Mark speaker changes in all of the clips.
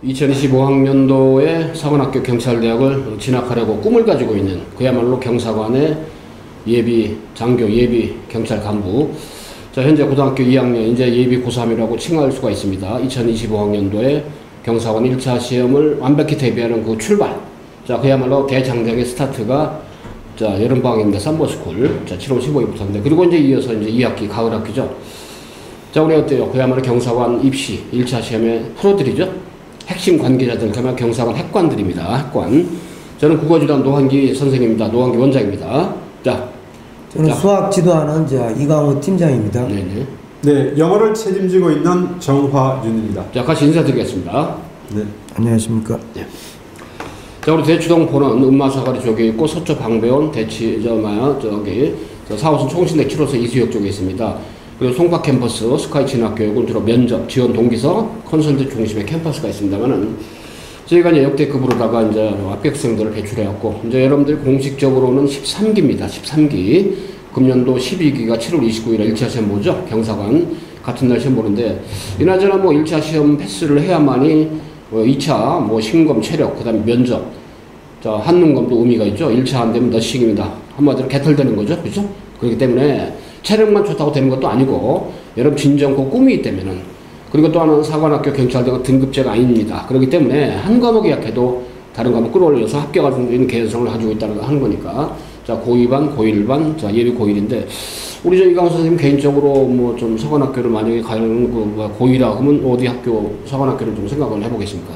Speaker 1: (2025학년도에) 사관학교 경찰대학을 진학하려고 꿈을 가지고 있는 그야말로 경사관의 예비 장교, 예비 경찰 간부. 자, 현재 고등학교 2학년, 이제 예비 고3이라고 칭할 수가 있습니다. 2025학년도에 경사관 1차 시험을 완벽히 대비하는 그 출발. 자, 그야말로 대장정의 스타트가 자, 여름방학입니다. 썸머스쿨. 자, 7월 15일부터인데, 그리고 이제 이어서 이제 2학기, 가을 학기죠. 자, 우리 어때요? 그야말로 경사관 입시 1차 시험의 프로들이죠. 핵심 관계자들, 그야말로 경사관 핵관들입니다. 핵관. 저는 국어지도한 노한기 선생님입니다. 노한기 원장입니다. 자,
Speaker 2: 저는 수학 지도하는 이강호 팀장입니다.
Speaker 1: 네네.
Speaker 3: 네, 영어를 책임지고 있는 정화윤입니다.
Speaker 1: 자, 같이 인사드리겠습니다.
Speaker 3: 네.
Speaker 2: 안녕하십니까.
Speaker 1: 네. 자, 우리 대추동포는 음마사거리 쪽에 있고, 서초 방배원, 사호선 총신대 7호선 이수역 쪽에 있습니다. 그리고 송파 캠퍼스, 스카이 진학교육은 주로 면접, 지원 동기서, 컨설트 중심의 캠퍼스가 있습니다만은, 저희가 이제 역대급으로다가 이제 합격생들을 배출해왔고, 이제 여러분들이 공식적으로는 13기입니다. 13기. 금년도 12기가 7월 29일에 1차 시험 보죠. 경사관. 같은 날 시험 보는데, 이나저나 뭐 1차 시험 패스를 해야만이 2차 뭐 신검, 체력, 그 다음에 면접, 자, 한눈검도 의미가 있죠. 1차 안 되면 너싱입니다. 한마디로 개털되는 거죠. 그죠? 그렇기 때문에 체력만 좋다고 되는 것도 아니고, 여러분 진정 그 꿈이 있다면은, 그리고 또 하나는 사관학교 경찰대가 등급제가 아닙니다. 그렇기 때문에 한 과목에 약해도 다른 과목 끌어올려서 합격할 수 있는 개연성을 가지고 있다는 하는 거니까. 자, 고2반, 고1반, 자, 예비 고1인데, 우리 저 이강호 선생님 개인적으로 뭐 좀 사관학교를 만약에 가는 그 고1이라 하면 어디 학교, 사관학교를 좀 생각을 해보겠습니까?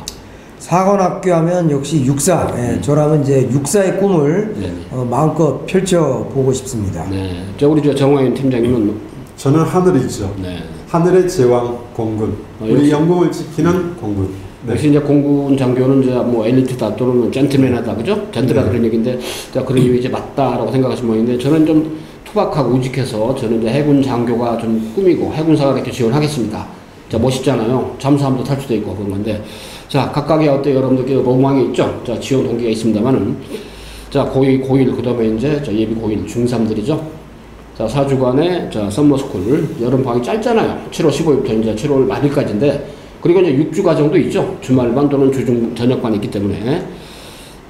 Speaker 2: 사관학교 하면 역시 육사. 예, 저라면 이제 육사의 꿈을 마음껏 펼쳐보고 싶습니다.
Speaker 1: 네. 자, 우리 저 정화윤 팀장님은?
Speaker 3: 저는 하늘이죠.
Speaker 1: 네.
Speaker 3: 하늘의 제왕 공군. 우리 영공을 지키는 공군. 네.
Speaker 1: 역시 이제 공군 장교는 이제 뭐 엘리트다 또는 젠틀맨하다, 그죠? 젠틀하다 그런 얘기인데, 자, 그런 얘기 이제 맞다라고 생각하시는 모양인데, 저는 좀 투박하고 우직해서 저는 이제 해군 장교가 좀 꿈이고 해군사가 이렇게 지원하겠습니다. 자, 멋있잖아요. 잠수함도 탈 수도 있고 그런 건데, 자, 각각의 어때 여러분들께 로망이 있죠? 자, 지원 동기가 있습니다만은, 자, 고1, 그 다음에 이제 자, 예비 고1, 중3들이죠. 자, 4주간의 자, 썸머스쿨, 여름방학이 짧잖아요. 7월 15일부터 이제 7월 말일까지인데, 그리고 이제 6주 과정도 있죠. 주말반 또는 주중 저녁반이 있기 때문에.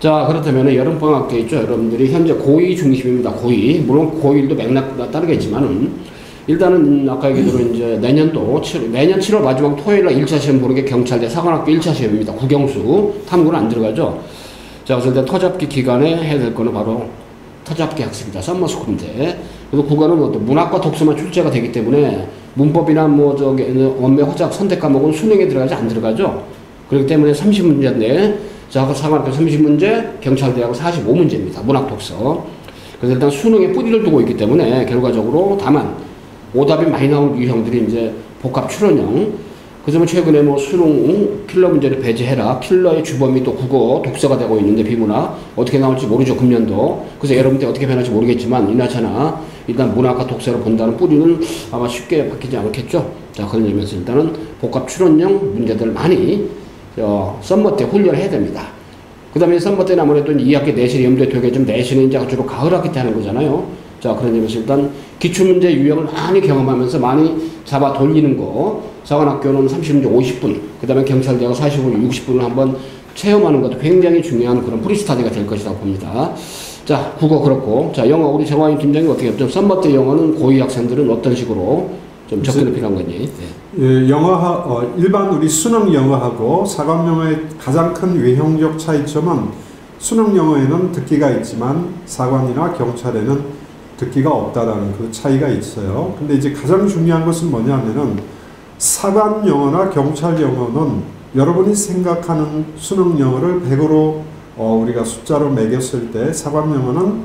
Speaker 1: 자, 그렇다면 여름방학 때 있죠. 여러분들이 현재 고2 중심입니다. 고2. 물론 고1도 맥락 따르겠지만은, 일단은 아까 얘기대로 이제 매년 7월 마지막 토요일날 1차 시험 보는 게 경찰대 사관학교 1차 시험입니다. 국영수. 탐구는 안 들어가죠. 자, 그래서 일단 터잡기 기간에 해야 될 거는 바로 터잡기 학습이다. 썸머스쿨인데. 그래서 국어는 문학과 독서만 출제가 되기 때문에 문법이나 뭐 저기 원매 허작 선택 과목은 수능에 들어가지 안 들어가죠. 그렇기 때문에 30문제인데, 자, 사관학교 30문제, 경찰대하고 45문제입니다. 문학 독서. 그래서 일단 수능에 뿌리를 두고 있기 때문에 결과적으로 다만 오답이 많이 나온 유형들이 이제 복합 추론형. 그래서 최근에 뭐 수능 킬러 문제를 배제해라. 킬러의 주범이 또 국어, 독서가 되고 있는데 비문학. 어떻게 나올지 모르죠, 금년도. 그래서 여러분들 어떻게 변할지 모르겠지만, 이나저나 일단 문학과 독서를 본다는 뿌리는 아마 쉽게 바뀌지 않겠죠. 자, 그런 의미에서 일단은 복합 추론형 문제들을 많이 썸머 때 훈련을 해야 됩니다. 그 다음에 썸머 때는 아무래도 2학기 내신이 염두에 두게 좀 내신은 이제 주로 가을 학기 때 하는 거잖아요. 자, 그런 점에서 일단 기출문제 유형을 많이 경험하면서 많이 잡아 돌리는 거. 사관학교는 30문제 50분, 그 다음에 경찰대하고 40분, 60분을 한번 체험하는 것도 굉장히 중요한 그런 프리스타디가 될 것이라고 봅니다. 자, 국어 그렇고, 자, 영어 우리 정화인 팀장님 어떻게 해요? 좀 썸머 때 영어는 고2 학생들은 어떤 식으로 좀 접근이 필요한 거니?
Speaker 3: 네. 예, 일반 우리 수능 영어하고 사관 영어의 가장 큰 외형적 차이점은 수능 영어에는 듣기가 있지만 사관이나 경찰에는 듣기가 없다라는 그 차이가 있어요. 근데 이제 가장 중요한 것은 뭐냐면은 사관 영어나 경찰 영어는 여러분이 생각하는 수능 영어를 100으로 우리가 숫자로 매겼을 때 사관 영어는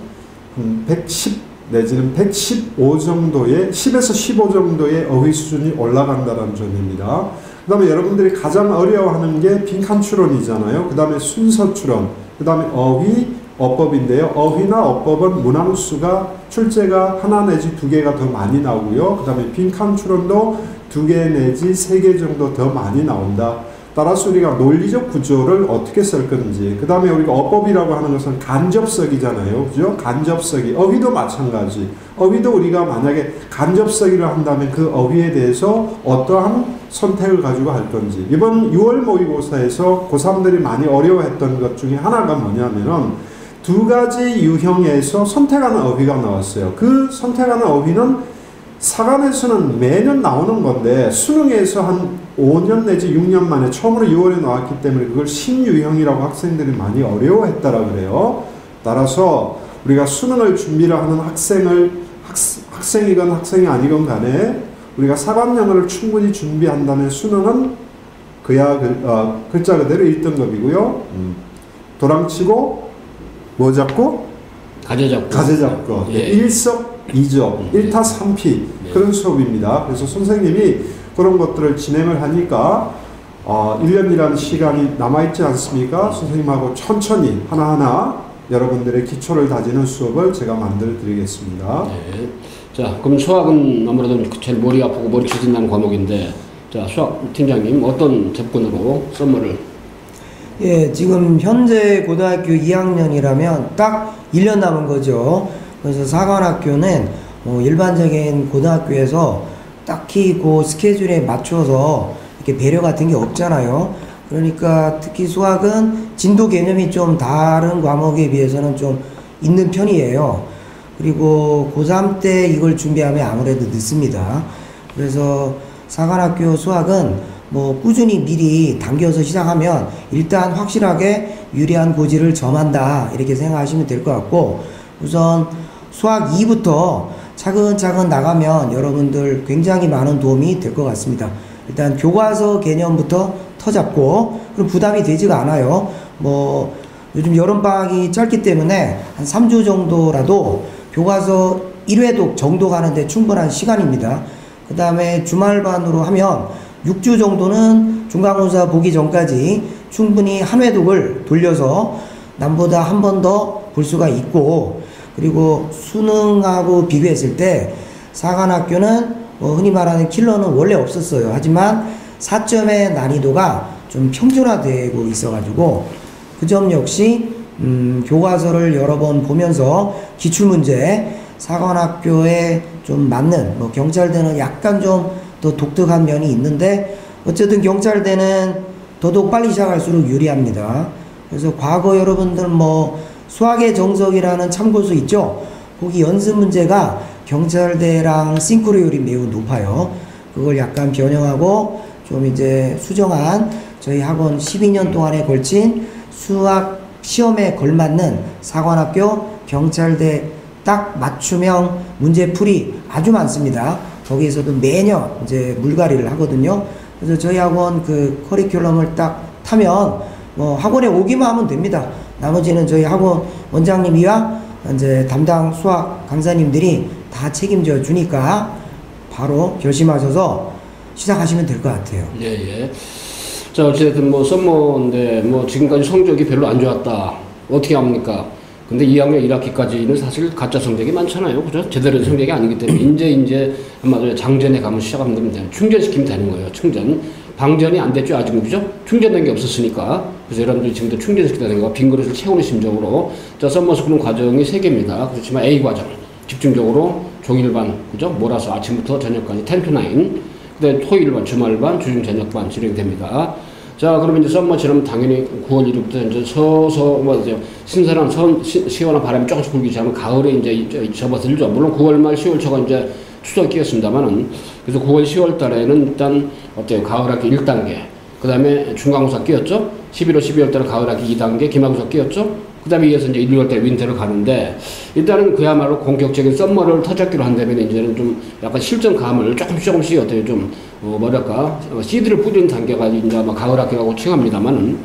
Speaker 3: 110 내지는 115 정도의 10에서 15 정도의 어휘 수준이 올라간다는 점입니다. 그 다음에 여러분들이 가장 어려워하는 게 빈칸 추론이잖아요. 그 다음에 순서 추론, 그 다음에 어휘, 어법인데요. 어휘나 어법은 문항수가 출제가 하나 내지 두 개가 더 많이 나오고요. 그 다음에 빈칸 추론도 2개 내지 3개 정도 더 많이 나온다. 따라서 우리가 논리적 구조를 어떻게 쓸 건지, 그 다음에 우리가 어법이라고 하는 것은 간접석이잖아요. 그죠? 간접석이. 어휘도 마찬가지. 어휘도 우리가 만약에 간접석이를 한다면 그 어휘에 대해서 어떠한 선택을 가지고 할 건지. 이번 6월 모의고사에서 고3들이 많이 어려워했던 것 중에 하나가 뭐냐면은 2가지 유형에서 선택하는 어휘가 나왔어요. 그 선택하는 어휘는 사관에서는 매년 나오는 건데 수능에서 한 5년 내지 6년 만에 처음으로 6월에 나왔기 때문에 그걸 신유형이라고 학생들이 많이 어려워했다라 그래요. 따라서 우리가 수능을 준비를 하는 학생이건 학생이 아니건 간에 우리가 사관 영어를 충분히 준비한다면 수능은 그야 글자 그대로 1등급이고요. 도랑치고 뭐 잡고?
Speaker 1: 가재 잡고.
Speaker 3: 예. 일석이조, 1타3피 그런 수업입니다. 그래서 선생님이 그런 것들을 진행을 하니까 1년이라는 시간이 남아있지 않습니까? 선생님하고 천천히 하나하나 여러분들의 기초를 다지는 수업을 제가 만들어 드리겠습니다.
Speaker 1: 네. 자, 그럼 수학은 아무래도 제일 머리 아프고 머리 지진나는 과목인데, 자, 수학 팀장님 어떤 접근으로 썸머를?
Speaker 2: 예, 지금 현재 고등학교 2학년이라면 딱 1년 남은 거죠. 그래서 사관학교는 일반적인 고등학교에서 딱히 그 스케줄에 맞춰서 이렇게 배려 같은 게 없잖아요. 그러니까 특히 수학은 진도 개념이 좀 다른 과목에 비해서는 좀 있는 편이에요. 그리고 고3 때 이걸 준비하면 아무래도 늦습니다. 그래서 사관학교 수학은 뭐 꾸준히 미리 당겨서 시작하면 일단 확실하게 유리한 고지를 점한다 이렇게 생각하시면 될 것 같고, 우선 수학 2부터 차근차근 나가면 여러분들 굉장히 많은 도움이 될 것 같습니다. 일단 교과서 개념부터 터잡고, 그럼 부담이 되지가 않아요. 뭐 요즘 여름방학이 짧기 때문에 한 3주 정도라도 교과서 1회독 정도 가는데 충분한 시간입니다. 그 다음에 주말반으로 하면 6주 정도는 중간고사 보기 전까지 충분히 한 회독을 돌려서 남보다 한 번 더 볼 수가 있고, 그리고 수능하고 비교했을 때 사관학교는 흔히 말하는 킬러는 원래 없었어요. 하지만 4점의 난이도가 좀 평준화되고 있어가지고 그 점 역시 교과서를 여러 번 보면서 기출문제 사관학교에 좀 맞는, 경찰대는 약간 좀 더 독특한 면이 있는데 어쨌든 경찰대는 더더욱 빨리 시작할수록 유리합니다. 그래서 과거 여러분들 수학의 정석이라는 참고서 있죠? 거기 연습 문제가 경찰대랑 싱크로율이 매우 높아요. 그걸 약간 변형하고 좀 이제 수정한 저희 학원 12년 동안에 걸친 수학 시험에 걸맞는 사관학교 경찰대 딱 맞춤형 문제풀이 아주 많습니다. 거기에서도 매년 이제 물갈이를 하거든요. 그래서 저희 학원 그 커리큘럼을 딱 타면 학원에 오기만 하면 됩니다. 나머지는 저희 학원 원장님이와 이제 담당 수학 강사님들이 다 책임져 주니까 바로 결심하셔서 시작하시면 될 것 같아요.
Speaker 1: 예. 자, 어쨌든 썸머인데 지금까지 성적이 별로 안 좋았다. 어떻게 합니까? 근데 2학년 1학기까지는 사실 가짜 성적이 많잖아요. 그죠? 제대로 된 성적이 아니기 때문에 이제 한마디로 장전에 가면 시작하면 됩니다. 충전시키면 되는 거예요. 충전. 방전이 안 됐죠, 아직은. 그죠? 충전된 게 없었으니까. 그래서 여러분들이 지금도 충전시키다든가 빈 그릇을 채우는 심정으로. 자, 썸머스쿨은 과정이 3개입니다. 그렇지만 A 과정. 집중적으로 종일반, 그죠? 몰아서 아침부터 저녁까지 10 to 9. 그 다음에 토요일반, 주말반, 주중 저녁반 진행됩니다. 자, 그러면 이제 썸머처럼 당연히 9월 1일부터 이제 신선한 시원한 바람이 조금씩 불기 시작하면 가을에 이제 접어들죠. 물론 9월 말 10월 초가 이제 추석이 끼었습니다만은. 그래서 9월 10월 달에는 일단 어때요? 가을학기 1단계. 그 다음에 중간고사 끼었죠? 11월 12월 달에 가을학기 2단계, 기말고사 끼었죠? 그 다음에 이어서 이제 1월 달에 윈터를 가는데, 일단은 그야말로 본격적인 썸머를 터잡기로 한다면 이제는 좀 약간 실전감을 조금씩 어때요? 씨드를 뿌리는 단계가 이제 가을 학기라고 칭합니다만은.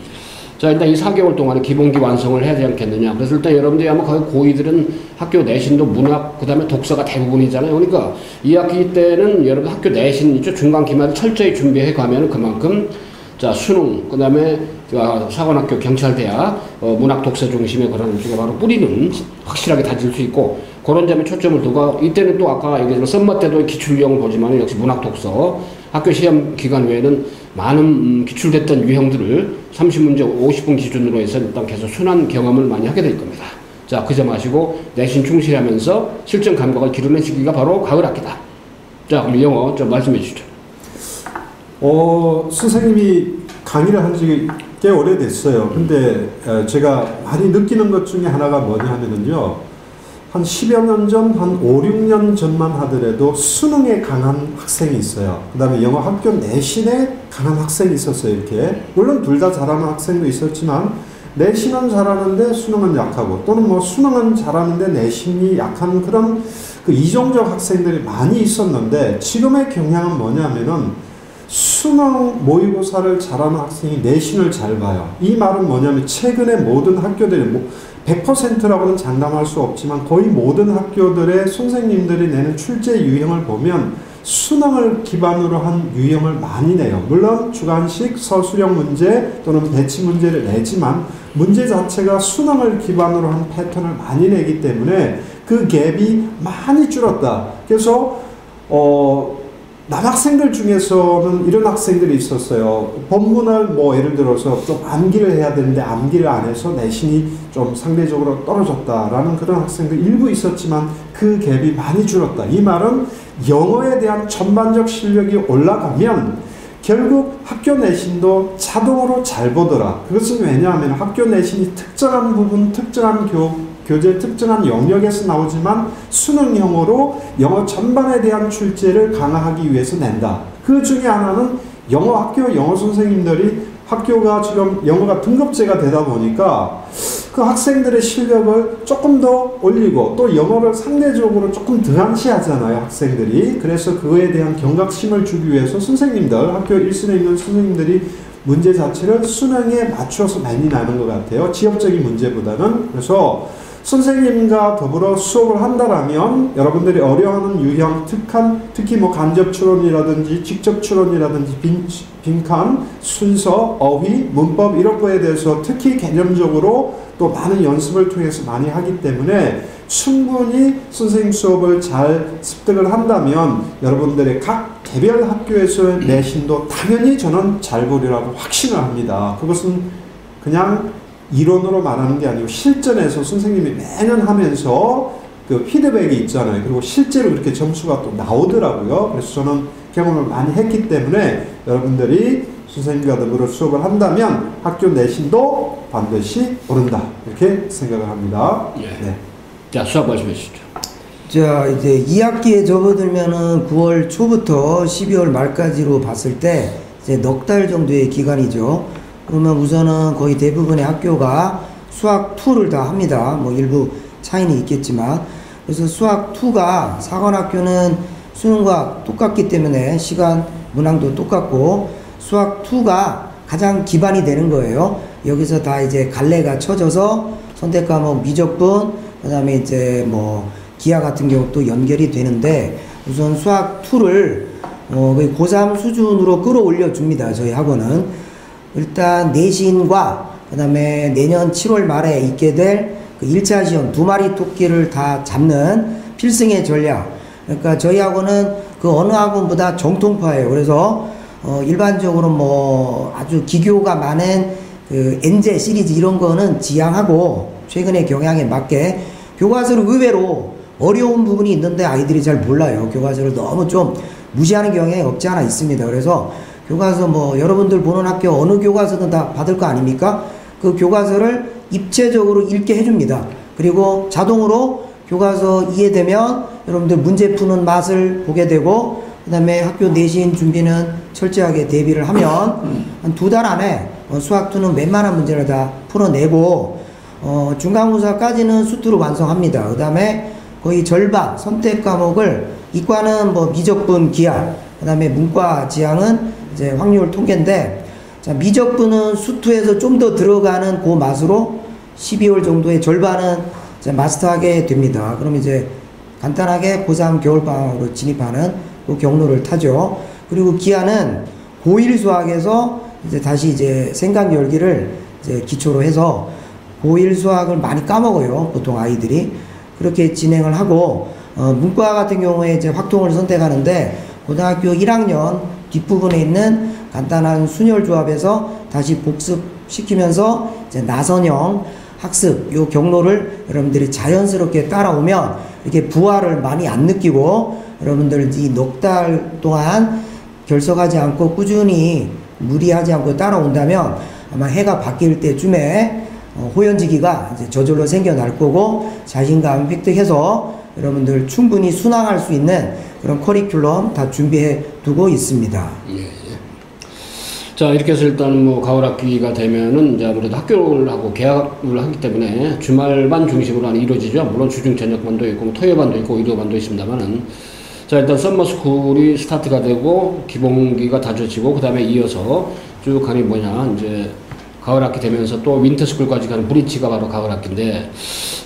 Speaker 1: 자, 일단 이 4개월 동안에 기본기 완성을 해야 되지 않겠느냐. 그래서 일단 여러분들이 거의 고2들은 학교 내신도 문학, 그 다음에 독서가 대부분이잖아요. 그러니까 2학기 때는 여러분 학교 내신 있죠? 중간, 기말을 철저히 준비해 가면 그만큼 자, 수능, 그 다음에 사관학교, 경찰대학, 문학 독서 중심의 그런 쪽에 바로 뿌리는 확실하게 다질 수 있고, 그런 점에 초점을 두고, 이때는 또 아까 얘기했지만 썸머 때도 기출 유형을 보지만 역시 문학 독서, 학교 시험 기간 외에는 많은 기출됐던 유형들을 30문제 50분 기준으로 해서 일단 계속 순환 경험을 많이 하게 될 겁니다. 자, 그 점 아시고 내신 충실하면서 실전 감각을 기르는 시기가 바로 가을 학기다. 자, 그럼 영어 좀 말씀해 주시죠.
Speaker 3: 선생님이 강의를 한 지 꽤 오래됐어요. 근데 제가 많이 느끼는 것 중에 하나가 뭐냐 하면은요. 한 10여 년 전, 한 5, 6년 전만 하더라도 수능에 강한 학생이 있어요. 그 다음에 영어 학교 내신에 강한 학생이 있었어요. 이렇게. 물론 둘 다 잘하는 학생도 있었지만 내신은 잘하는데 수능은 약하고, 또는 뭐 수능은 잘하는데 내신이 약한 그런 그 이종적 학생들이 많이 있었는데, 지금의 경향은 뭐냐면은 수능 모의고사를 잘하는 학생이 내신을 잘 봐요. 이 말은 뭐냐면 최근에 모든 학교들이 100%라고는 장담할 수 없지만 거의 모든 학교들의 선생님들이 내는 출제 유형을 보면 수능을 기반으로 한 유형을 많이 내요. 물론 주관식, 서술형 문제 또는 배치 문제를 내지만 문제 자체가 수능을 기반으로 한 패턴을 많이 내기 때문에 그 갭이 많이 줄었다. 그래서 남학생들 중에서는 이런 학생들이 있었어요. 본문을 뭐 예를 들어서 좀 암기를 해야 되는데 암기를 안 해서 내신이 좀 상대적으로 떨어졌다라는 그런 학생들 일부 있었지만 그 갭이 많이 줄었다. 이 말은 영어에 대한 전반적 실력이 올라가면 결국 학교 내신도 자동으로 잘 보더라. 그것은 왜냐하면 학교 내신이 특정한 부분, 특정한 교재 특정한 영역에서 나오지만 수능형으로 영어 전반에 대한 출제를 강화하기 위해서 낸다. 그 중에 하나는 학교 영어 선생님들이 학교가 지금 영어가 등급제가 되다 보니까 그 학생들의 실력을 조금 더 올리고 또 영어를 상대적으로 조금 등한시하잖아요, 학생들이. 그래서 그거에 대한 경각심을 주기 위해서 선생님들, 학교 1순위에 있는 선생님들이 문제 자체를 수능에 맞춰서 많이 나는 것 같아요. 지역적인 문제보다는. 그래서 선생님과 더불어 수업을 한다라면 여러분들이 어려워하는 유형, 특히 뭐 간접 추론이라든지 직접 추론이라든지 빈칸, 순서, 어휘, 문법 이런 거에 대해서 특히 개념적으로 또 많은 연습을 통해서 많이 하기 때문에 충분히 선생님 수업을 잘 습득을 한다면 여러분들의 각 개별 학교에서의 내신도 당연히 저는 잘 보리라고 확신을 합니다. 그것은 그냥 이론으로 말하는 게 아니고 실전에서 선생님이 매년 하면서 그 피드백이 있잖아요. 그리고 실제로 그렇게 점수가 또 나오더라고요. 그래서 저는 경험을 많이 했기 때문에 여러분들이 선생님과 더불어 수업을 한다면 학교 내신도 반드시 오른다. 이렇게 생각을 합니다.
Speaker 1: 예.
Speaker 3: 네.
Speaker 1: 자, 수업 말씀해 주시죠.
Speaker 2: 자, 이제 2학기에 접어들면은 9월 초부터 12월 말까지로 봤을 때 이제 넉 달 정도의 기간이죠. 그러면 우선은 거의 대부분의 학교가 수학 2를 다 합니다. 뭐 일부 차이는 있겠지만. 그래서 수학 2가 사관학교는 수능과 똑같기 때문에 시간 문항도 똑같고 수학 2가 가장 기반이 되는 거예요. 여기서 다 이제 갈래가 쳐져서 선택 과목 미적분, 그 다음에 이제 뭐 기하 같은 경우도 연결이 되는데 우선 수학 2를 거의 고3 수준으로 끌어올려 줍니다. 저희 학원은. 일단 내신과 그 다음에 내년 7월 말에 있게 될 그 1차 시험 2마리 토끼를 다 잡는 필승의 전략. 그러니까 저희 학원은 그 어느 학원보다 정통파예요. 그래서 일반적으로 뭐 아주 기교가 많은 그 엔제 시리즈 이런 거는 지양하고 최근의 경향에 맞게 교과서를 의외로 어려운 부분이 있는데 아이들이 잘 몰라요. 교과서를 너무 좀 무시하는 경향이 없지 않아 있습니다. 그래서 교과서 뭐 여러분들 보는 학교 어느 교과서든 다 받을 거 아닙니까? 그 교과서를 입체적으로 읽게 해줍니다. 그리고 자동으로 교과서 이해되면 여러분들 문제 푸는 맛을 보게 되고 그 다음에 학교 내신 준비는 철저하게 대비를 하면 한 2달 안에 수학2는 웬만한 문제를 다 풀어내고 중간고사까지는 수투로 완성합니다. 그 다음에 거의 절반 선택 과목을 이과는 뭐 미적분 기하 그 다음에 문과 지향은 이제 확률 통계인데 자, 미적분은 수투에서 좀 더 들어가는 그 맛으로 12월 정도의 절반은 이제 마스터하게 됩니다. 그럼 이제 간단하게 고3 겨울방학으로 진입하는 그 경로를 타죠. 그리고 기하는 고1 수학에서 이제 다시 이제 생각 열기를 이제 기초로 해서 고1 수학을 많이 까먹어요. 보통 아이들이. 그렇게 진행을 하고, 문과 같은 경우에 이제 확통을 선택하는데, 고등학교 1학년 뒷부분에 있는 간단한 순열 조합에서 다시 복습시키면서 이제 나선형 학습, 요 경로를 여러분들이 자연스럽게 따라오면 이렇게 부하를 많이 안 느끼고 여러분들 이 넉 달 동안 결석하지 않고 꾸준히 무리하지 않고 따라온다면 아마 해가 바뀔 때쯤에 호연지기가 이제 저절로 생겨날 거고 자신감 획득해서 여러분들 충분히 순항할 수 있는 그런 커리큘럼 다 준비해 두고 있습니다.
Speaker 1: 예. 자, 이렇게 해서 일단 뭐 가을 학기가 되면은 이제 아무래도 학교를 하고 개학을 하기 때문에 주말반 중심으로 이루어지죠. 물론 주중 저녁반도 있고 뭐 토요반도 있고 일요반도 있습니다만은, 자, 일단 썸머스쿨이 스타트가 되고 기본기가 다져지고 그 다음에 이어서 쭉 가는 뭐냐, 이제 가을 학기 되면서 또 윈터스쿨까지 가는 브릿지가 바로 가을 학기인데,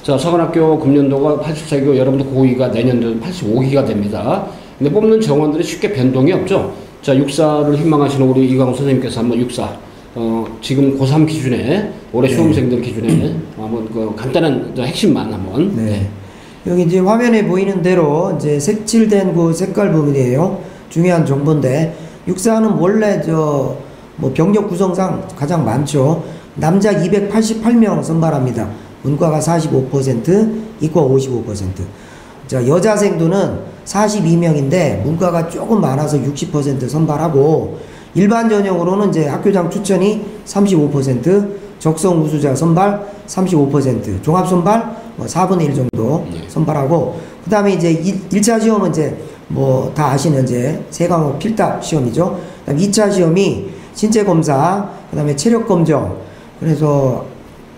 Speaker 1: 자, 서간학교 금년도가 84기고 여러분들 고2가 내년도 85기가 됩니다. 근데 뽑는 정원들이 쉽게 변동이 없죠. 자, 육사를 희망하시는 우리 이광호 선생님께서 한번 육사, 지금 고3 기준에, 올해 수험생들 기준에, 한번 그 간단한 핵심만 한번.
Speaker 2: 네. 여기 이제 화면에 보이는 대로 이제 색칠된 그 색깔 부분이에요. 중요한 정보인데, 육사는 원래 뭐 병력 구성상 가장 많죠. 남자 288명 선발합니다. 문과가 45%, 이과 55%. 자, 여자 생도는 42명인데 문과가 조금 많아서 60% 선발하고, 일반 전형으로는 이제 학교장 추천이 35%, 적성 우수자 선발 35%, 종합 선발 뭐 4분의 1 정도 선발하고, 그 다음에 이제 1차 시험은 이제 뭐 다 아시는 이제 세 과목 필답 시험이죠. 그다음 2차 시험이 신체 검사, 그 다음에 체력 검정. 그래서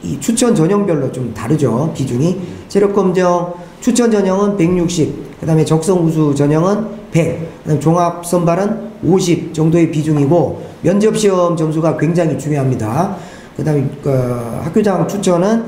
Speaker 2: 이 추천 전형별로 좀 다르죠, 비중이. 체력 검정 추천 전형은 160, 그 다음에 적성 우수 전형은 100, 그다음 종합 선발은 50 정도의 비중이고, 면접 시험 점수가 굉장히 중요합니다. 그 다음에 학교장 추천은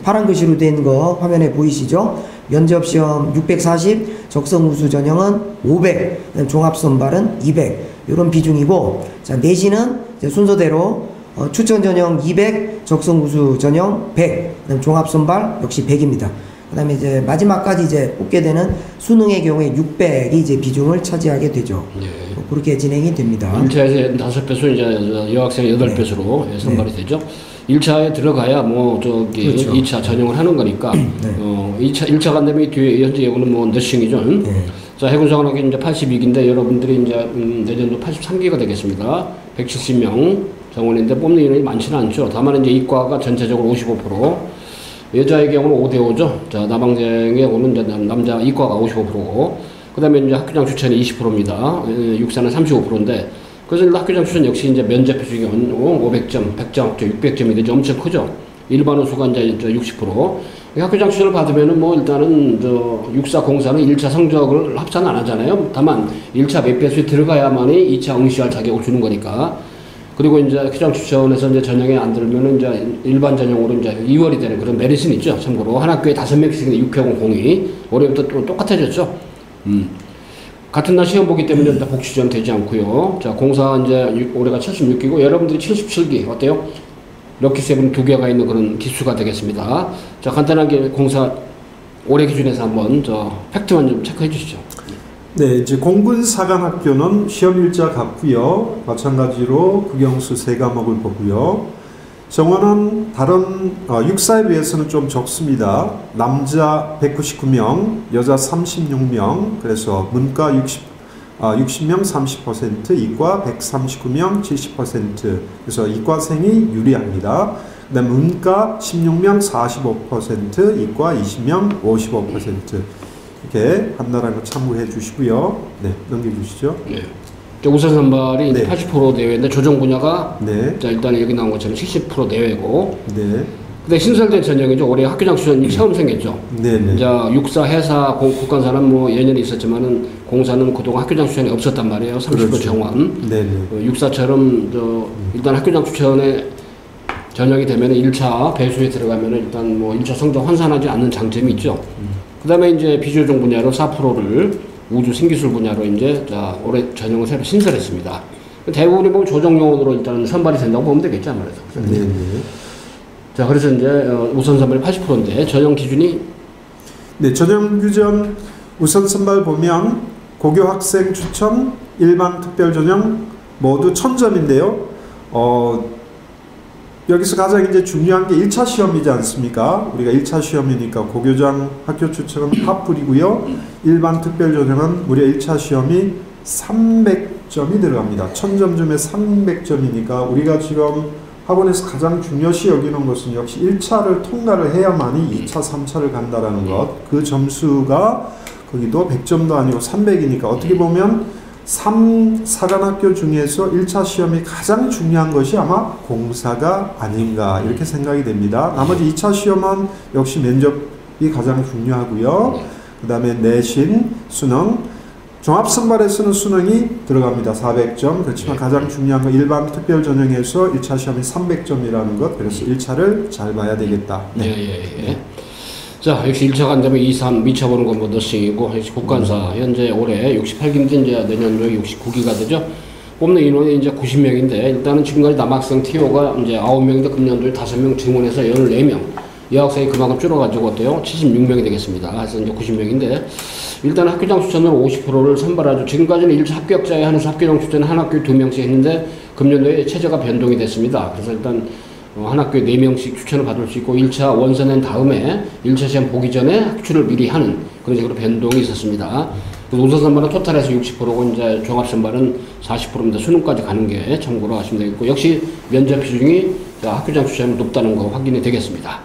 Speaker 2: 파란 글씨로 된 거 화면에 보이시죠? 면접 시험 640, 적성 우수 전형은 500, 그다음 종합 선발은 200, 이런 비중이고, 자, 내신은 순서대로 추천 전형 200, 적성 우수 전형 100, 그다음 종합 선발 역시 100입니다. 그다음에 이제 마지막까지 이제 뽑게 되는 수능의 경우에 600이 이제 비중을 차지하게 되죠.
Speaker 1: 예.
Speaker 2: 그렇게 진행이 됩니다.
Speaker 1: 1차에서 5배수, 이제 여학생 8배수로
Speaker 2: 네.
Speaker 1: 선발이 되죠. 1차에 들어가야 뭐
Speaker 2: 그렇죠.
Speaker 1: 2차 전형을 하는 거니까,
Speaker 2: 네.
Speaker 1: 1차가 안 되면 뒤에 현재 예고는 뭐 너싱이죠.
Speaker 2: 네.
Speaker 1: 자, 해군사관학교 이제 82기인데 여러분들이 이제 내년도 83기가 되겠습니다. 170명 정원인데 뽑는 인원이 많지는 않죠. 다만 이제 이과가 전체적으로 55%, 여자의 경우는 5대5죠. 자, 남학생의 경우는 이제 남자 이과가 55%고, 그 다음에 이제 학교장 추천이 20%입니다. 육사는 35%인데, 그래서 학교장 추천 역시 이제 면접 비중이 500점, 100점, 600점이 되죠. 엄청 크죠. 일반 호수가 이제 60%. 학교장 추천을 받으면은 뭐 일단은 육사 공사는 1차 성적을 합산 안 하잖아요. 다만 1차 몇 배수에 들어가야만이 2차 응시할 자격을 주는 거니까. 그리고 이제 학교장 추천에서 이제 전형에 안 들면은 이제 일반 전형으로 이제 2월이 되는 그런 메리트는 있죠. 참고로 한 학교에 5명씩 6회공 공이 올해부터 또 똑같아졌죠. 같은 날 시험 보기 때문에 일단 복시 지원 되지 않고요. 자, 공사 이제 올해가 76기고 여러분들이 77기 어때요? 럭키 세븐 2개가 있는 그런 기수가 되겠습니다. 자, 간단하게 공사 올해 기준에서 한번 팩트만 좀 체크해 주시죠.
Speaker 3: 네, 이제 공군사관학교는 시험일자 같고요. 마찬가지로 국영수 3과목을 보고요. 정원은 다른 육사에 비해서는 좀 적습니다. 남자 199명, 여자 36명, 그래서 문과 60명 30%, 이과 139명 70%, 그래서 이과생이 유리합니다. 그 다음에 문과 16명 45%, 이과 20명 55%. 이렇게 한다는 거 참고해 주시고요. 네, 넘겨주시죠.
Speaker 1: 네. 우선 선발이
Speaker 3: 네.
Speaker 1: 80% 내외인데 조정 분야가
Speaker 3: 네.
Speaker 1: 자, 일단 여기 나온 것처럼 70% 내외고.
Speaker 3: 네.
Speaker 1: 근데 신설된 전형이죠. 올해 학교장 추천이 처음 생겼죠.
Speaker 3: 네네.
Speaker 1: 자, 육사, 해사, 국관사는 뭐 예년에 있었지만은 공사는 그동안 학교장 추천이 없었단 말이에요. 30%
Speaker 3: 그렇죠.
Speaker 1: 정원.
Speaker 3: 네네.
Speaker 1: 육사처럼 일단 학교장 추천에 전형이 되면 1차 배수에 들어가면 일단 뭐 1차 성적 환산하지 않는 장점이 있죠. 그 다음에 이제 비조정 분야로 4%를 우주 신기술 분야로 이제 올해 전형을 새로 신설했습니다. 대부분이 보면 조정요원으로 일단 선발이 된다고 보면 되겠죠, 아무래도.
Speaker 3: 네, 네.
Speaker 1: 자, 그래서 이제 우선 선발이 80%인데 전형 기준이
Speaker 3: 네, 전형 규정 우선 선발 보면 고교 학생 추천, 일반 특별 전형 모두 1000점인데요. 여기서 가장 이제 중요한 게 1차 시험이지 않습니까? 우리가 1차 시험이니까 고교장 학교 추천은 탑불이고요. 일반 특별 전형은 무려 1차 시험이 300점이 들어갑니다. 1000점 중에 300점이니까 우리가 지금 학원에서 가장 중요시 여기는 것은 역시 1차를 통과를 해야만이 2차, 3차를 간다라는 것. 그 점수가 거기도 100점도 아니고 300이니까 어떻게 보면 3사관학교 중에서 1차 시험이 가장 중요한 것이 아마 공사가 아닌가 이렇게 생각이 됩니다. 나머지 2차 시험은 역시 면접이 가장 중요하고요. 그 다음에 내신, 수능, 종합선발에서는 수능이 들어갑니다. 400점. 그렇지만 가장 중요한 건 일반 특별 전형에서 1차 시험이 300점이라는 것. 그래서 1차를 잘 봐야 되겠다.
Speaker 1: 예. 자, 역시 1차 간다면 2, 3 미쳐보는 건 뭐 너싱이고, 역시 국간사 현재 올해 68기인데 이제 내년도에 69기가 되죠. 뽑는 인원이 이제 90명인데 일단은 지금까지 남학생 TO가 이제 9명인데 금년도에 5명 증원해서 14명. 여학생이 그만큼 줄어가지고 어때요? 76명이 되겠습니다. 그래서 이제 90명인데 일단 학교장 추천으로 50%를 선발하죠. 지금까지는 1차 합격자에 한해서 학교장 추천은 한 학교에 2명씩 했는데 금년도에 체제가 변동이 됐습니다. 그래서 일단 한 학교에 4명씩 추천을 받을 수 있고 1차 원서 낸 다음에 1차 시험 보기 전에 학추를 미리 하는 그런 식으로 변동이 있었습니다. 우선 선발은 토탈에서 60%고 이제 종합 선발은 40%입니다. 수능까지 가는 게 참고로 하시면 되겠고 역시 면접 비중이 학교장 추천이 높다는 거 확인이 되겠습니다.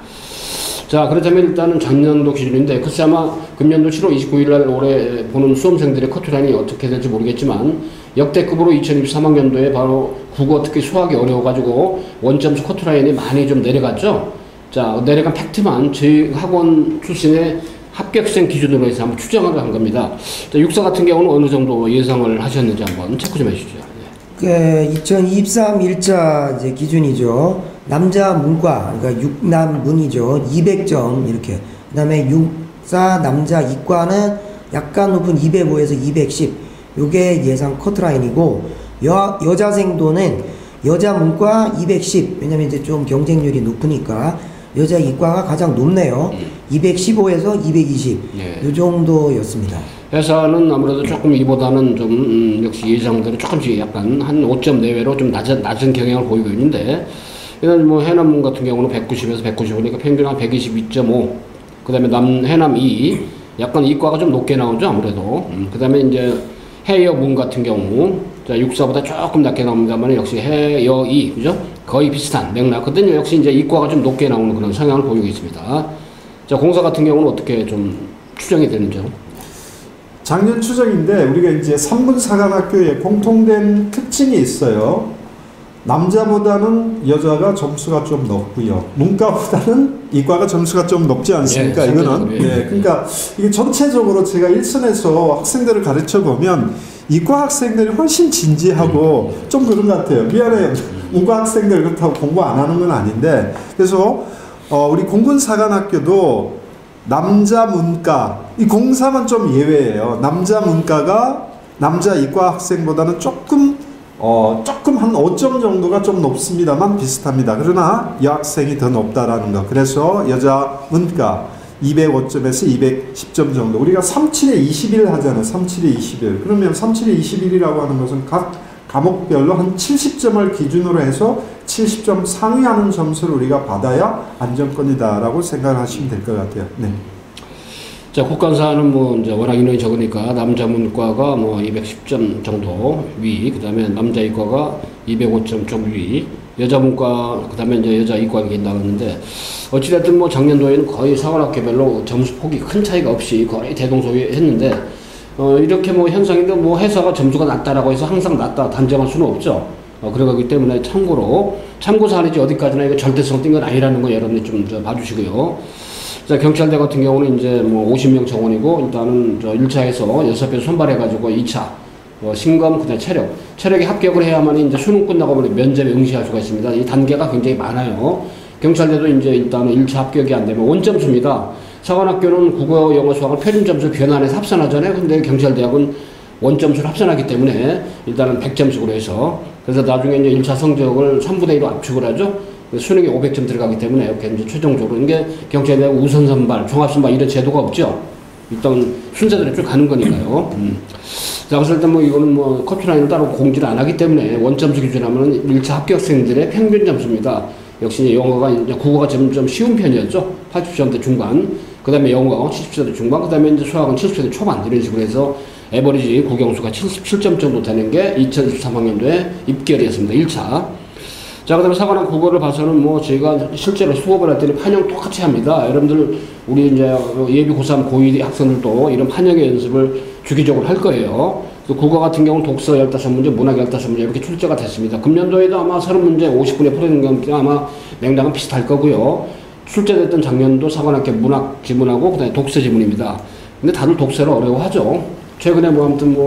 Speaker 1: 자, 그렇다면 일단은 작년도 기준인데 글쎄 아마 금년도 7월 29일 날 올해 보는 수험생들의 커트라인이 어떻게 될지 모르겠지만 역대급으로 2023학년도에 바로 국어 특히 수학이 어려워가지고 원점수 커트라인이 많이 좀 내려갔죠. 자, 내려간 팩트만 저희 학원 출신의 합격생 기준으로 해서 한번 추정을 한 겁니다. 자, 육사 같은 경우는 어느 정도 예상을 하셨는지 한번 체크 좀 해주시죠. 네.
Speaker 2: 2023 1차 이제 기준이죠. 남자 문과, 그러니까 6남 문이죠. 200점 이렇게. 그 다음에 육사 남자 이과는 약간 높은 205에서 210. 요게 예상 커트라인이고, 여자생도는 여자 문과 210. 왜냐면 이제 좀 경쟁률이 높으니까. 여자 이과가 가장 높네요. 215에서 220.
Speaker 1: 네.
Speaker 2: 요 정도였습니다.
Speaker 1: 회사는 아무래도 조금 이보다는 좀 역시 예상대로 조금씩 약간 한 5점 내외로 좀 낮은 경향을 보이고 있는데 이런 뭐 해남문 같은 경우는 190에서 195니까 평균 한 122.5. 그 다음에 해남 2 약간 이과가 좀 높게 나오죠 아무래도. 그 다음에 이제 해여문 같은 경우 자 육사보다 조금 낮게 나옵니다만 역시 해여 2 그죠? 거의 비슷한 맥락. 그때는 역시 이제 이과가 좀 높게 나오는 그런 성향을 보이고 있습니다. 자 공사 같은 경우는 어떻게 좀 추정이 되는지요?
Speaker 3: 작년 추정인데 우리가 이제 3분 사관학교에 공통된 특징이 있어요. 남자보다는 여자가 점수가 좀 높고요. 문과보다는 이과가 점수가 좀 높지 않습니까?
Speaker 1: 네,
Speaker 3: 이거는. 네, 그러니까 이게 전체적으로 제가 일선에서 학생들을 가르쳐 보면 이과 학생들이 훨씬 진지하고 좀 그런 것 같아요. 미안해요. 문과 학생들 그렇다고 공부 안 하는 건 아닌데 그래서 우리 공군사관학교도 남자 문과 이 공사만 좀 예외예요. 남자 문과가 남자 이과 학생보다는 조금 한 5점 정도가 좀 높습니다만 비슷합니다. 그러나 여학생이 더 높다라는 거. 그래서 여자 문과 205점에서 210점 정도. 우리가 37에 21 하잖아요. 37에 21. 그러면 37에 21이라고 하는 것은 각 과목별로 한 70점을 기준으로 해서 70점 상회하는 점수를 우리가 받아야 안정권이다라고 생각하시면 될 것 같아요. 네.
Speaker 1: 자, 국간사는 뭐 이제 워낙 인원이 적으니까 남자 문과가 뭐 210점 정도 위, 그 다음에 남자 이과가 205점 좀 위, 여자 문과, 그 다음에 이제 여자 이과가 나왔는데 어찌됐든 뭐 작년도에는 거의 사관학교별로 점수 폭이 큰 차이가 없이 거의 대동소이했는데 이렇게 뭐 현상인데 뭐 회사가 점수가 낮다라고 해서 항상 낮다 단정할 수는 없죠. 그러기 때문에 참고 사안이지 어디까지나 이거 절대성 띈 건 아니라는 거 여러분이 좀 봐주시고요. 자, 경찰대 같은 경우는 이제 뭐 50명 정원이고 일단은 1차에서 6배 선발해가지고 2차 신검, 그 다음에 체력에 합격을 해야만 이제 수능 끝나고 보면 면접에 응시할 수가 있습니다. 이 단계가 굉장히 많아요. 경찰대도 이제 일단은 1차 합격이 안 되면 원점수입니다. 사관학교는 국어, 영어, 수학을 표준점수 변환해서 합산하잖아요. 근데 경찰대학은 원점수를 합산하기 때문에 일단은 100점씩으로 해서 그래서 나중에 이제 1차 성적을 3분의 1로 압축을 하죠. 수능에 500점 들어가기 때문에 이렇게 이제 최종적으로 이게 경찰대 우선 선발, 종합 선발 이런 제도가 없죠. 일단 순서대로 쭉 가는 거니까요. 자, 그래서 일단 뭐 이거는 뭐 커트라인을 따로 공지를 안 하기 때문에 원점수 기준하면 1차 합격생들의 평균 점수입니다. 역시 이제 영어가 이제 국어가 좀 쉬운 편이었죠. 80점대 중반. 그 다음에 영어 70점대 중반. 그 다음에 이제 수학은 70점대 초반. 이런 식으로 해서 에버리지 국영수가 77점 정도 되는 게 2023학년도에 입결이었습니다. 1차. 자, 그 다음에 사관학 국어를 봐서는 뭐 저희가 실제로 수업을 할 때는 판형 똑같이 합니다. 여러분들, 우리 이제 예비 고3, 고2 학생들도 이런 판형의 연습을 주기적으로 할 거예요. 국어 같은 경우는 독서 15문제, 문학 15문제 이렇게 출제가 됐습니다. 금년도에도 아마 30문제 50분에 풀어낸 게 아마 맥락은 비슷할 거고요. 출제됐던 작년도 사관학교 문학 지문하고 그 다음에 독서 지문입니다. 근데 다들 독서를 어려워하죠. 최근에 뭐 아무튼 뭐,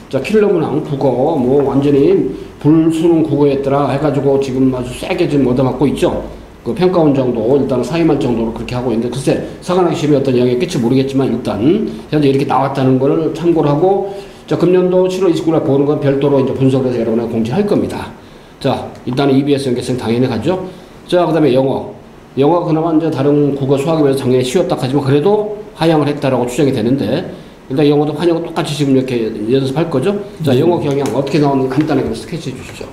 Speaker 1: 자, 킬러 문항, 국어, 뭐 완전히 불수능 국어였더라 해가지고 지금 아주 세게 지금 얻어맞고 있죠. 그 평가원 정도, 일단 사임할 정도로 그렇게 하고 있는데, 글쎄, 사관학교 시험에 어떤 영향이 끼칠지 모르겠지만, 일단, 현재 이렇게 나왔다는 거를 참고를 하고, 자, 금년도 7월 29일 보는 건 별도로 이제 분석을 해서 여러분에게 공지할 겁니다. 자, 일단은 EBS 연계성 당연히 가죠. 자, 그 다음에 영어. 영어가 그나마 이제 다른 국어 수학에 비해서 작년에 쉬웠다 하지만, 그래도 하향을 했다라고 추정이 되는데, 일단 영어도 환영은 똑같이 지금 이렇게 연습할 거죠. 자, 영어 경향 어떻게 나오는지 간단하게 스케치해 주시죠.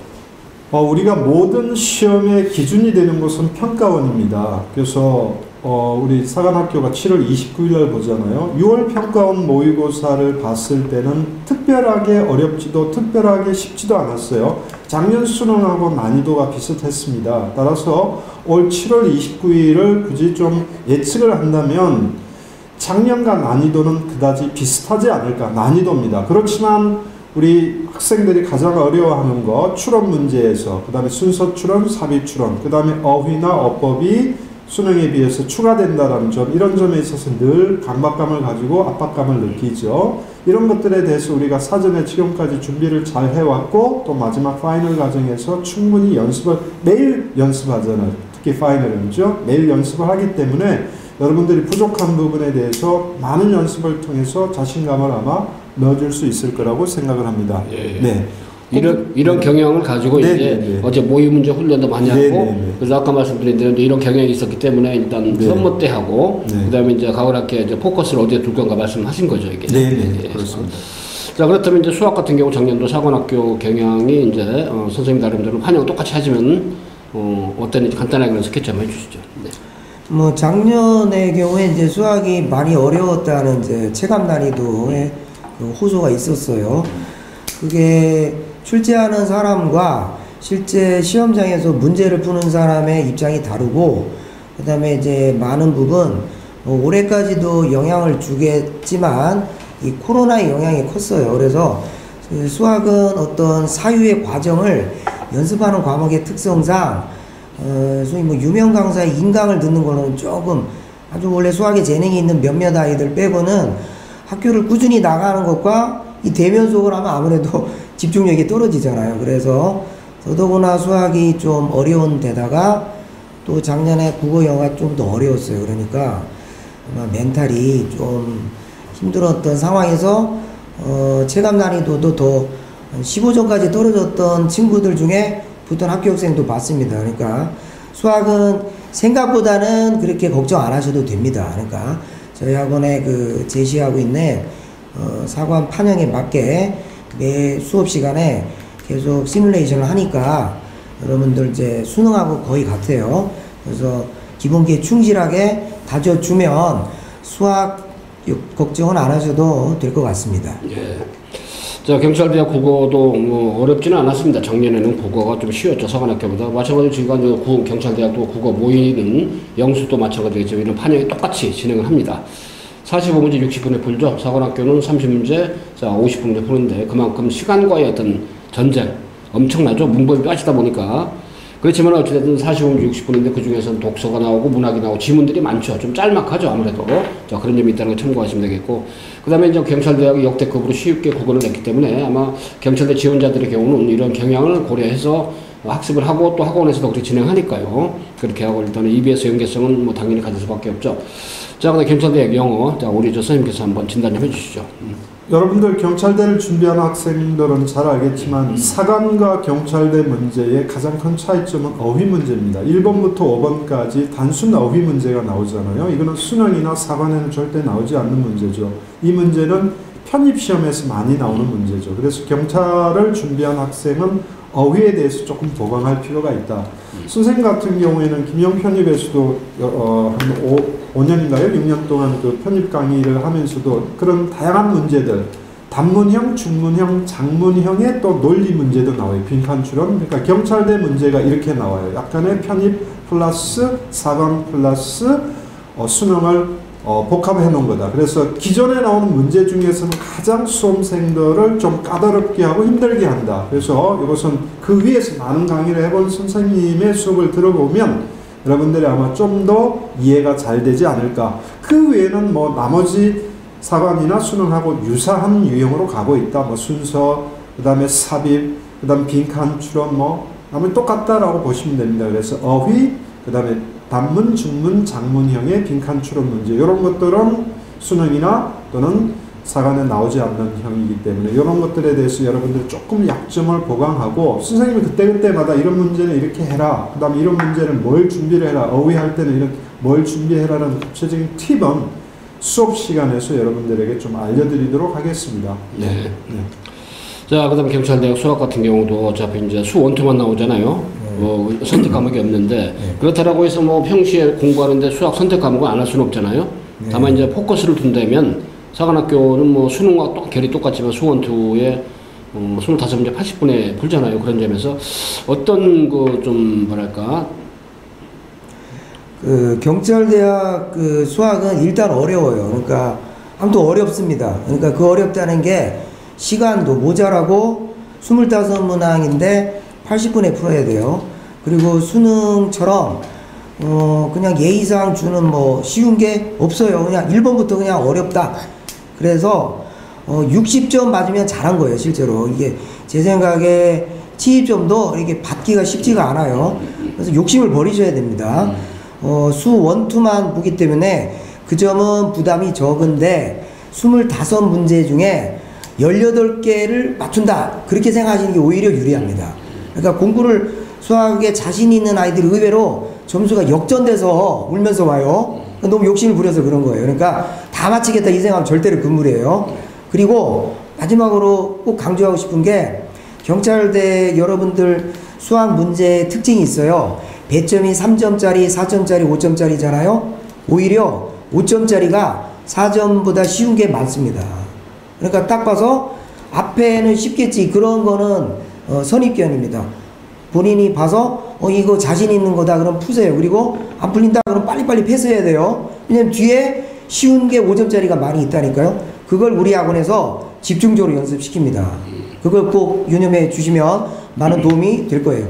Speaker 3: 우리가 모든 시험의 기준이 되는 것은 평가원입니다. 그래서 우리 사관학교가 7월 29일 날 보잖아요. 6월 평가원 모의고사를 봤을 때는 특별하게 어렵지도 특별하게 쉽지도 않았어요. 작년 수능하고 난이도가 비슷했습니다. 따라서 올 7월 29일을 굳이 좀 예측을 한다면 작년과 난이도는 그다지 비슷하지 않을까. 난이도입니다. 그렇지만 우리 학생들이 가장 어려워하는 거 추론 문제에서 그 다음에 순서 추론, 삽입 추론, 그 다음에 어휘나 어법이 수능에 비해서 추가된다는 점, 이런 점에 있어서 늘 강박감을 가지고 압박감을 느끼죠. 이런 것들에 대해서 우리가 사전에 지금까지 준비를 잘 해왔고 또 마지막 파이널 과정에서 충분히 연습을 매일 연습하잖아요. 특히 파이널은죠. 매일 연습을 하기 때문에 여러분들이 부족한 부분에 대해서 많은 연습을 통해서 자신감을 아마 넣어줄 수 있을 거라고 생각을 합니다.
Speaker 1: 예.
Speaker 3: 네.
Speaker 1: 이런 경향을 가지고
Speaker 3: 네,
Speaker 1: 이제
Speaker 3: 네.
Speaker 1: 어제 모의 문제 훈련도 많이
Speaker 3: 네,
Speaker 1: 하고
Speaker 3: 네, 네.
Speaker 1: 그래서 아까 말씀드린 대로 이런 경향이 있었기 때문에 일단
Speaker 3: 네.
Speaker 1: 선모 때 하고
Speaker 3: 네.
Speaker 1: 그다음에 이제 가을학기에 이제 포커스를 어디에 둘 건가 말씀하신 거죠 이게.
Speaker 3: 네, 그렇습니다.
Speaker 1: 자, 그렇다면 이제 수학 같은 경우 작년도 사관학교 경향이 이제 선생님 나름대로 환영 똑같이 하지만 어땠는지 간단하게 스케치 한번 해주시죠. 네.
Speaker 2: 뭐 작년의 경우에 이제 수학이 많이 어려웠다는 이제 체감 난이도의 그 호소가 있었어요. 그게 출제하는 사람과 실제 시험장에서 문제를 푸는 사람의 입장이 다르고, 그 다음에 이제 많은 부분 올해까지도 영향을 주겠지만 이 코로나의 영향이 컸어요. 그래서 수학은 어떤 사유의 과정을 연습하는 과목의 특성상 소위 뭐 유명 강사의 인강을 듣는 거는 조금 아주 원래 수학에 재능이 있는 몇몇 아이들 빼고는 학교를 꾸준히 나가는 것과 이 대면 수업을 하면 아무래도 집중력이 떨어지잖아요. 그래서 더더구나 수학이 좀 어려운 데다가 또 작년에 국어 영어가 좀 더 어려웠어요. 그러니까 아마 멘탈이 좀 힘들었던 상황에서 체감 난이도도 더 15점까지 떨어졌던 친구들 중에 붙은 학교학생도 봤습니다. 그러니까 수학은 생각보다는 그렇게 걱정 안 하셔도 됩니다. 그러니까 저희 학원에 그 제시하고 있는 사관 판형에 맞게 매 수업 시간에 계속 시뮬레이션을 하니까 여러분들 이제 수능하고 거의 같아요. 그래서 기본기에 충실하게 다져주면 수학 걱정은 안 하셔도 될 것 같습니다.
Speaker 1: 예. 자, 경찰대학 국어도 뭐 어렵지는 않았습니다. 작년에는 국어가 좀 쉬웠죠. 사관학교보다. 마찬가지로 지금 경찰대학도 국어 모의는 영수도 마찬가지겠지만 이런 판형이 똑같이 진행을 합니다. 45문제 60분에 풀죠. 사관학교는 30문제, 자, 50분에 푸는데 그만큼 시간과의 어떤 전쟁 엄청나죠. 문법이 빠지다 보니까. 그렇지만 어찌됐든 45문제 60분인데 그 중에서는 독서가 나오고 문학이 나오고 지문들이 많죠. 좀 짤막하죠. 아무래도. 자, 그런 점이 있다는 걸 참고하시면 되겠고. 그 다음에 이제 경찰대학이 역대급으로 쉽게 국어를 냈기 때문에 아마 경찰대 지원자들의 경우는 이런 경향을 고려해서 학습을 하고 또 학원에서도 그렇게 진행하니까요. 그렇게 하고 일단은 EBS 연계성은 뭐 당연히 가질 수밖에 없죠. 자, 그다음 경찰대학 영어. 자, 우리 저 선생님께서 한번 진단 좀 해주시죠.
Speaker 3: 여러분들 경찰대를 준비하는 학생들은 잘 알겠지만 사관과 경찰대 문제의 가장 큰 차이점은 어휘 문제입니다. 1번부터 5번까지 단순 어휘 문제가 나오잖아요. 이거는 수능이나 사관에는 절대 나오지 않는 문제죠. 이 문제는 편입시험에서 많이 나오는 문제죠. 그래서 경찰을 준비한 학생은 어휘에 대해서 조금 보강할 필요가 있다. 선생님 같은 경우에는 김영 편입에서도 한 5년인가요? 6년 동안 그 편입 강의를 하면서도 그런 다양한 문제들, 단문형, 중문형, 장문형의 또 논리 문제도 나와요. 빈칸 추론. 그러니까 경찰대 문제가 이렇게 나와요. 약간의 편입 플러스 사관 플러스 수능을 복합해 놓은 거다. 그래서 기존에 나오는 문제 중에서는 가장 수험생들을 좀 까다롭게 하고 힘들게 한다. 그래서 이것은 그 위에서 많은 강의를 해본 선생님의 수업을 들어보면 여러분들이 아마 좀 더 이해가 잘 되지 않을까. 그 외에는 뭐 나머지 사관이나 수능하고 유사한 유형으로 가고 있다. 뭐 순서, 그 다음에 삽입, 그 다음 빈칸 추론, 나머지 똑같다라고 보시면 됩니다. 그래서 어휘, 그 다음에 단문, 중문, 장문형의 빈칸 추론 문제 이런 것들은 수능이나 또는 사관에 나오지 않는 형이기 때문에 이런 것들에 대해서 여러분들 조금 약점을 보강하고 선생님이 그때그때마다 이런 문제는 이렇게 해라. 그 다음에 이런 문제는 뭘 준비를 해라. 어휘할 때는 이런 뭘 준비해라는 구체적인 팁은 수업 시간에서 여러분들에게 좀 알려드리도록 하겠습니다.
Speaker 1: 네. 자, 그 다음에 경찰대학 수학 같은 경우도 어차피 이제 수 원투만 나오잖아요. 선택 과목이 없는데 그렇다라고 해서 뭐 평시에 공부하는데 수학 선택 과목을 안 할 수는 없잖아요. 다만 이제 포커스를 둔다면 사관학교는 뭐 수능과 결이 똑같지만 수원투에 25문제 80분에 풀잖아요. 그런 점에서 어떤 그 좀 뭐랄까
Speaker 2: 그 경찰대학 그 수학은 일단 어려워요. 그러니까 아무튼 어렵습니다. 그러니까 그 어렵다는 게 시간도 모자라고 25문항인데 80분에 풀어야 돼요. 그리고 수능처럼 그냥 예의상 주는 뭐 쉬운 게 없어요. 그냥 1번부터 그냥 어렵다. 그래서 60점 맞으면 잘한 거예요. 실제로 이게 제 생각에 70점도 이렇게 받기가 쉽지가 않아요. 그래서 욕심을 버리셔야 됩니다. 수 원투만 보기 때문에 그 점은 부담이 적은데 25문제 중에 18개를 맞춘다. 그렇게 생각하시는 게 오히려 유리합니다. 그러니까 공부를 수학에 자신 있는 아이들이 의외로 점수가 역전돼서 울면서 와요. 너무 욕심을 부려서 그런 거예요. 그러니까 다 맞히겠다 이 생각하면 절대로 금물이에요. 그리고 마지막으로 꼭 강조하고 싶은 게 경찰대 여러분들 수학 문제의 특징이 있어요. 배점이 3점짜리, 4점짜리, 5점짜리잖아요. 오히려 5점짜리가 4점보다 쉬운 게 많습니다. 그러니까 딱 봐서 앞에는 쉽겠지 그런 거는 선입견입니다. 본인이 봐서 이거 자신 있는 거다 그럼 푸세요. 그리고 안 풀린다 그럼 빨리빨리 패스해야 돼요. 왜냐면 뒤에 쉬운 게 5점짜리가 많이 있다니까요. 그걸 우리 학원에서 집중적으로 연습시킵니다. 그걸 꼭 유념해 주시면 많은 도움이 될 거예요.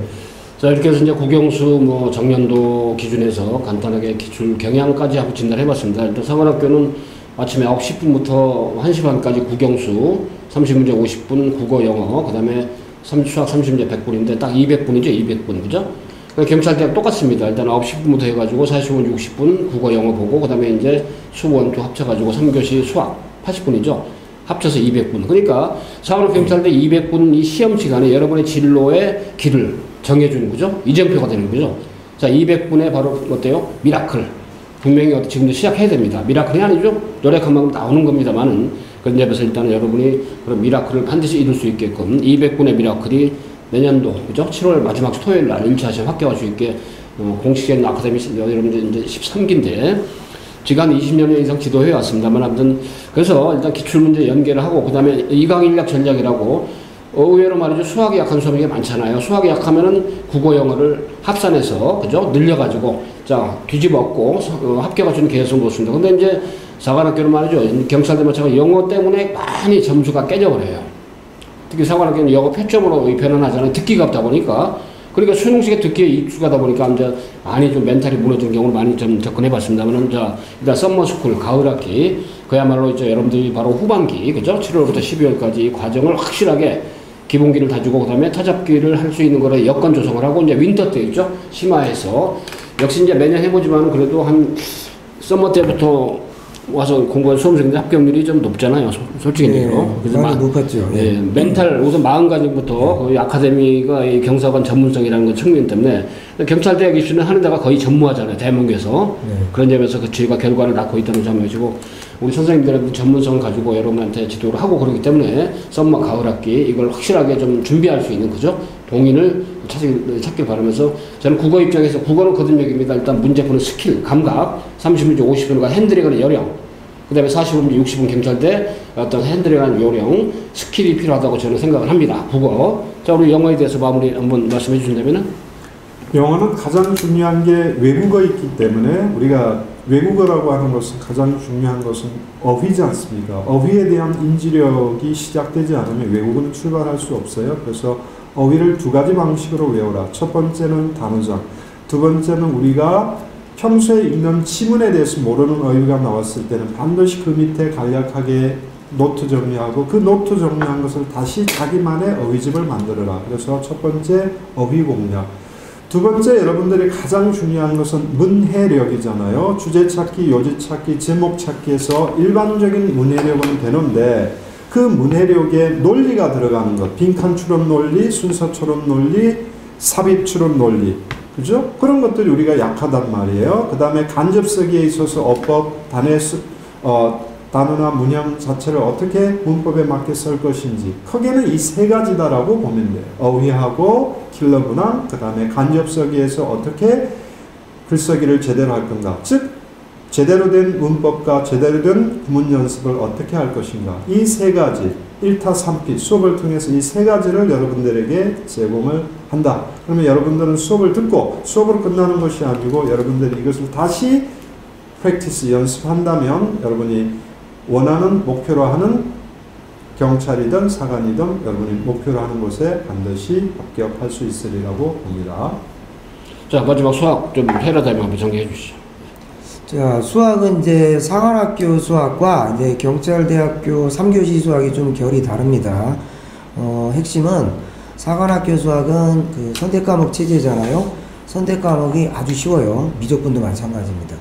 Speaker 1: 자, 이렇게 해서 이제 국영수 뭐 정년도 기준에서 간단하게 기출 경향까지 하고 진단해 봤습니다. 일단 사관학교는 아침에 9시 10분부터 1시 반까지 국영수 30문제 50분, 국어, 영어, 그 다음에 수학 30문제 100분인데 딱 200분이죠. 200분. 그죠? 경찰대학 똑같습니다. 일단 9시 10분부터 해가지고 45분 60분 국어, 영어 보고, 그 다음에 이제 수원투 합쳐가지고 3교시 수학 80분이죠. 합쳐서 200분. 그러니까 사관학교 경찰대 200분 이 시험 시간에 여러분의 진로의 길을 정해주는 거죠. 이정표가 되는 거죠. 자, 200분에 바로 어때요? 미라클. 분명히 지금도 시작해야 됩니다. 미라클이 아니죠. 노력한 만큼 나오는 겁니다만은. 그런 점에서 일단은 여러분이 그런 미라클을 반드시 이룰 수 있게끔 200분의 미라클이 내년도, 그죠? 7월 마지막 토요일 날 1차 시험 합격할 수 있게, 공식적인 아카데미, 여러분들 이제 13기인데, 지가 한 20년 이상 지도해 왔습니다만, 아무튼, 그래서 일단 기출문제 연계를 하고, 그 다음에 이강인력 전략이라고, 의외로 말이죠. 수학이 약한 수험이 많잖아요. 수학이 약하면은 국어, 영어를 합산해서, 그죠? 늘려가지고, 자, 뒤집었고, 합격할 수 있는 개연성을 놓습니다. 근데 이제 사관학교는 말이죠. 경찰대 마찬가지 영어 때문에 많이 점수가 깨져버려요. 특히 사관학교는 영어 표점으로 변환하잖아요. 듣기가 없다 보니까. 그러니까 수능식에 듣기에 익숙하다 보니까 이제 많이 좀 멘탈이 무너진 경우를 많이 좀 접근해 봤습니다만은, 자, 일단 썸머스쿨, 가을학기, 그야말로 이제 여러분들이 바로 후반기, 그죠? 7월부터 12월까지 과정을 확실하게 기본기를 다지고, 그 다음에 타잡기를 할 수 있는 거를 여건 조성을 하고, 이제 윈터 때 있죠? 심화해서. 역시 이제 매년 해보지만 그래도 한 썸머 때부터 와서 공부한 수험생들 합격률이 좀 높잖아요. 솔직히 얘기로.
Speaker 2: 그래서 많이 높았죠.
Speaker 1: 예, 멘탈 우선 마음가짐부터 거의 아카데미가 이 경사관 전문성이라는 그 측면 때문에 경찰대학 입시는 하는 데가 거의 전무하잖아요. 대한민국에서. 그런 점에서 그 질과 결과를 낳고 있다는 점이고 우리 선생님들은 전문성을 가지고 여러분한테 지도를 하고 그러기 때문에 썸머 가을학기 이걸 확실하게 좀 준비할 수 있는 그죠? 동인을 찾길 바라면서 저는 국어 입장에서 국어는 거듭력입니다. 일단 문제 푸는 스킬, 감각 30문제 50분과 핸들링하는 요령 그 다음에 45분 60분 경찰대 어떤 핸들링하는 요령 스킬이 필요하다고 저는 생각을 합니다. 국어. 자 우리 영어에 대해서 마무리 한번 말씀해 주신다면은
Speaker 3: 영어는 가장 중요한 게 외국어이기 때문에 우리가 외국어라고 하는 것은 가장 중요한 것은 어휘지 않습니까? 어휘에 대한 인지력이 시작되지 않으면 외국어는 출발할 수 없어요. 그래서 어휘를 두 가지 방식으로 외우라. 첫 번째는 단어장, 두 번째는 우리가 평소에 읽는 지문에 대해서 모르는 어휘가 나왔을 때는 반드시 그 밑에 간략하게 노트 정리하고 그 노트 정리한 것을 다시 자기만의 어휘집을 만들어라. 그래서 첫 번째 어휘 공략. 두 번째 여러분들이 가장 중요한 것은 문해력이잖아요. 주제 찾기, 요지 찾기, 제목 찾기에서 일반적인 문해력은 되는데 그 문해력에 논리가 들어가는 것. 빈칸 추론 논리, 순서 추론 논리, 삽입 추론 논리. 그죠? 그런 것들이 우리가 약하단 말이에요. 그 다음에 간접 쓰기에 있어서 어법, 단어나 문형 자체를 어떻게 문법에 맞게 쓸 것인지 크게는 이 세 가지다라고 보면 돼요. 어휘하고 킬러 문항, 그 다음에 간접 쓰기에서 어떻게 글쓰기를 제대로 할 건가. 즉 제대로 된 문법과 제대로 된 구문 연습을 어떻게 할 것인가. 이 세 가지 1타 3피 수업을 통해서 이 세 가지를 여러분들에게 제공을 한다. 그러면 여러분들은 수업을 듣고 수업으로 끝나는 것이 아니고 여러분들이 이것을 다시 프랙티스 연습한다면 여러분이 원하는 목표로 하는 경찰이든 사관이든 여러분이 목표로 하는 곳에 반드시 합격할 수 있으리라고 봅니다.
Speaker 1: 자 마지막 수학 좀 패러다임 한번 정리해 주시죠.
Speaker 2: 자, 수학은 이제 사관학교 수학과 이제 경찰대학교 3교시 수학이 좀 결이 다릅니다. 핵심은 사관학교 수학은 그 선택과목 체제잖아요. 선택과목이 아주 쉬워요. 미적분도 마찬가지입니다.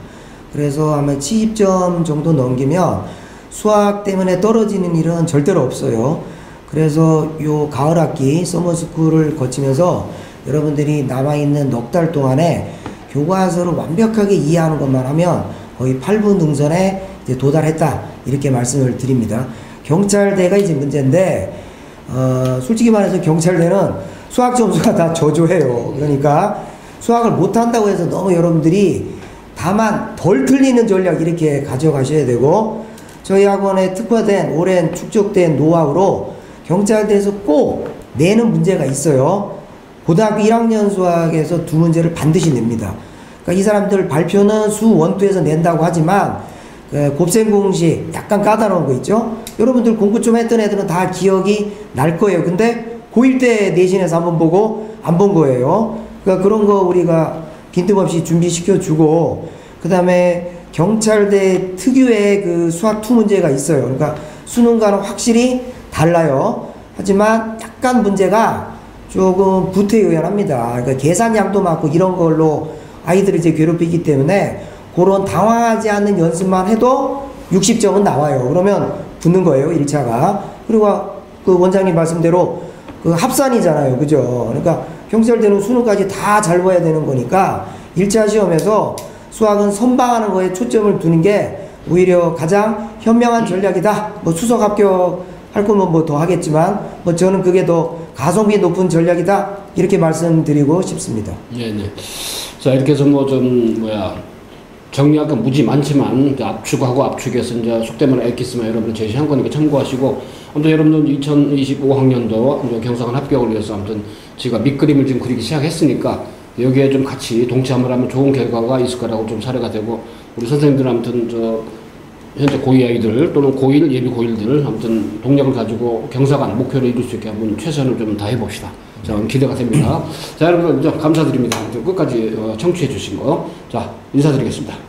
Speaker 2: 그래서 아마 70점 정도 넘기면 수학 때문에 떨어지는 일은 절대로 없어요. 그래서 요 가을학기 서머스쿨을 거치면서 여러분들이 남아있는 넉 달 동안에 교과서를 완벽하게 이해하는 것만 하면 거의 8분 능선에 이제 도달했다 이렇게 말씀을 드립니다. 경찰대가 이제 문제인데 솔직히 말해서 경찰대는 수학 점수가 다 저조해요. 그러니까 수학을 못한다고 해서 너무 여러분들이 다만 덜 틀리는 전략 이렇게 가져가셔야 되고 저희 학원에 특화된 오랜 축적된 노하우로 경찰대에서 꼭 내는 문제가 있어요. 고등학교 1학년 수학에서 두 문제를 반드시 냅니다. 그러니까 이 사람들 발표는 수 1, 2에서 낸다고 하지만 곱셈 공식 약간 까다로운 거 있죠. 여러분들 공부 좀 했던 애들은 다 기억이 날 거예요. 근데 고1 때 내신에서 한번 보고 안 본 거예요. 그러니까 그런 거 우리가 빈틈없이 준비시켜 주고 그 다음에 경찰대 특유의 그 수학 2 문제가 있어요. 그러니까 수능과는 확실히 달라요. 하지만 약간 문제가 조금 부태의연합니다. 그러니까 계산량도 많고 이런 걸로 아이들을 이제 괴롭히기 때문에 그런 당황하지 않는 연습만 해도 60점은 나와요. 그러면 붙는 거예요, 1차가. 그리고 그 원장님 말씀대로 그 합산이잖아요. 그죠? 그러니까 경찰대는 수능까지 다 잘 봐야 되는 거니까 1차 시험에서 수학은 선방하는 거에 초점을 두는 게 오히려 가장 현명한 전략이다. 뭐 수석 합격할 거면 뭐 더 하겠지만 뭐 저는 그게 더 가성비 높은 전략이다. 이렇게 말씀드리고 싶습니다.
Speaker 1: 네네. 자 이렇게 해서 뭐 좀 정리할 건 무지 많지만 압축하고 압축해서 이제 속된 말로 엑기스만 여러분 제시한 거니까 참고하시고 아무튼 여러분들 2025학년도 경사관 합격을 위해서 아무튼 제가 밑그림을 지금 그리기 시작했으니까 여기에 좀 같이 동참을 하면 좋은 결과가 있을 거라고 좀 사례가 되고 우리 선생님들 아무튼 현재 고2 아이들 또는 고1 예비 고1들 아무튼 동력을 가지고 경사관 목표를 이룰 수 있게 한번 최선을 좀 다해봅시다. 자, 기대가 됩니다. 자, 여러분 감사드립니다. 끝까지 청취해 주신 거. 자, 인사드리겠습니다.